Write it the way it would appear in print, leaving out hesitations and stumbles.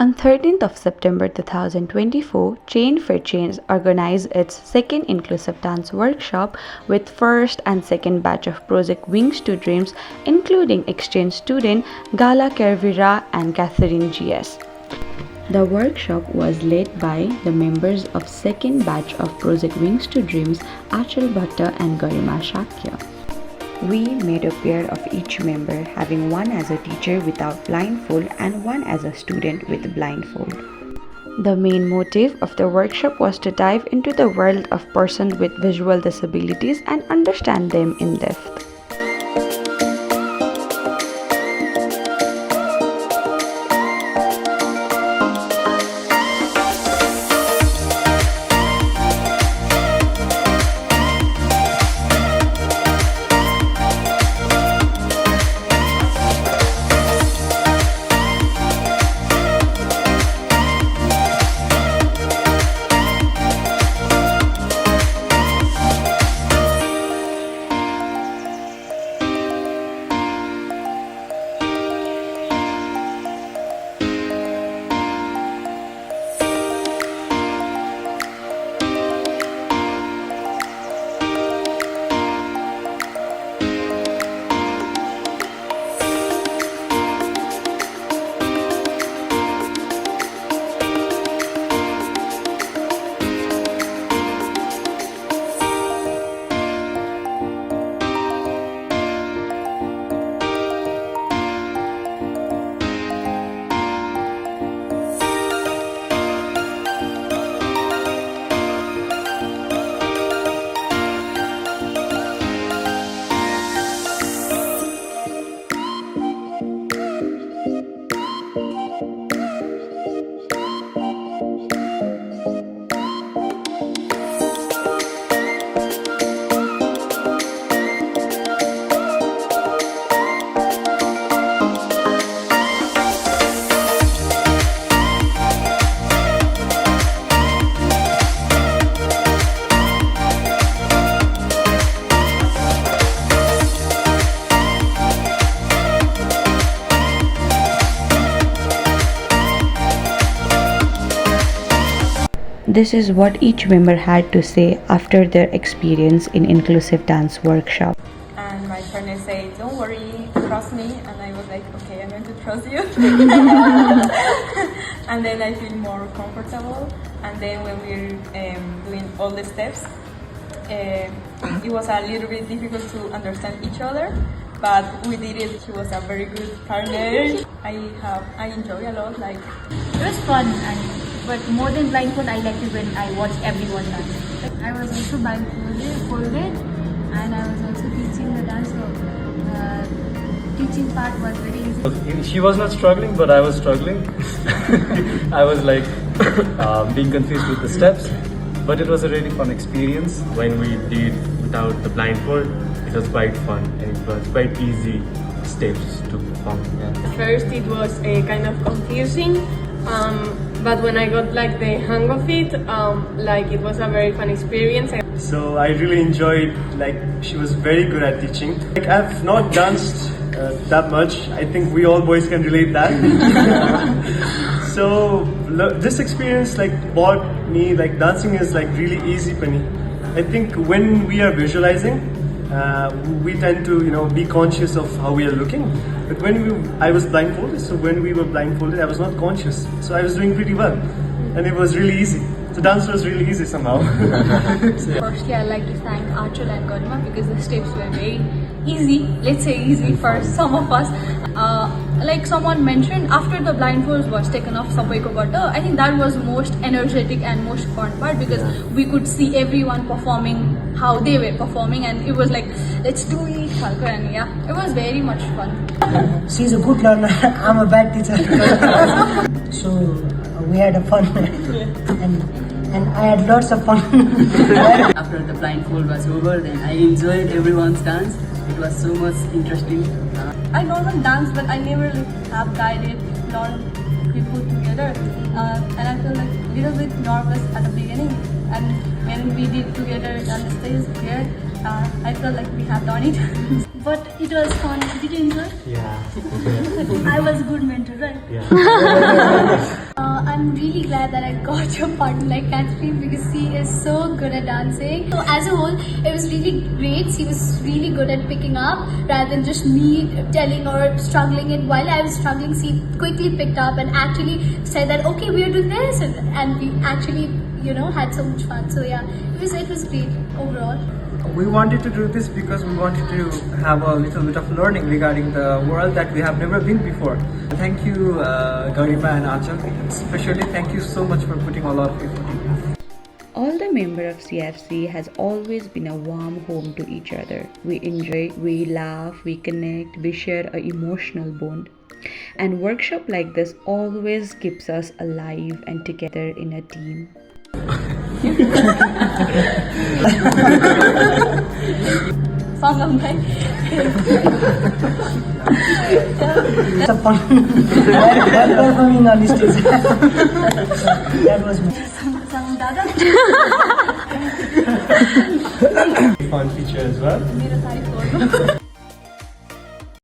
On 13th of September 2024, Chane For Chane organized its second inclusive dance workshop with first and second batch of Project Wings to Dreams, including exchange student Gala Kervira and Catherine GS. The workshop was led by the members of second batch of Project Wings to Dreams, Aachal, Bhatta and Garima Shakya. We made a pair of each member, having one as a teacher without blindfold and one as a student with blindfold. The main motive of the workshop was to dive into the world of persons with visual disabilities and understand them in depth. This is what each member had to say after their experience in inclusive dance workshop. And my partner said, "Don't worry, trust me." And I was like, "Okay, I'm going to trust you." And then I feel more comfortable. And then when we're doing all the steps, it was a little bit difficult to understand each other, but we did it. She was a very good partner. I enjoy a lot. Like, it was fun, but more than blindfold, I liked it when I watched everyone dance. I was also blindfolded, and I was also teaching the dance. So teaching part was very easy. She was not struggling, but I was struggling. I was like being confused with the steps, but it was a really fun experience. When we did without the blindfold, it was quite fun and it was quite easy steps to perform. Yeah. At first it was kind of confusing, but when I got like the hang of it, like it was a very fun experience. So I really enjoyed, like she was very good at teaching. Like I've not danced that much. I think we all boys can relate that. So this experience like brought me like dancing is like really easy for me. I think when we are visualizing, we tend to be conscious of how we are looking. But I was blindfolded, so when we were blindfolded, I was not conscious. So I was doing pretty well, and it was really easy. So dance was really easy somehow. Firstly, I'd like to thank Aachal and Garima because the steps were very easy. Let's say easy for some of us. Like someone mentioned, after the blindfold was taken off Sabaiko Bhatta, I think that was most energetic and most fun part because we could see everyone performing how they were performing, and it was like, let's do it, and yeah, it was very much fun. She's a good learner. I'm a bad teacher. So we had a fun, and I had lots of fun. After the blindfold was over, then I enjoyed everyone's dance. It was so much interesting. I normally dance, but I never have guided a lot of people together, and I feel like a little bit nervous at the beginning. And when we did together on the stage here, I felt like we have done it. But it was fun. Did you enjoy? Yeah. I was a good mentor, right? Yeah. I'm really glad that I got your partner like Kathleen because she is so good at dancing. So as a whole, it was really great. She was really good at picking up rather than just me telling or struggling it. While I was struggling, she quickly picked up and actually said that, okay, we are doing this. And we actually, had so much fun. So yeah, it was great overall. We wanted to do this because we wanted to have a little bit of learning regarding the world that we have never been before. Thank you, Garima and Aachal. Especially thank you so much for putting a lot of effort in. All the members of CFC has always been a warm home to each other. We enjoy, we laugh, we connect, we share an emotional bond. And workshop like this always keeps us alive and together in a team. Song of my It's a fun while performing on stage. That was my Fun feature as well.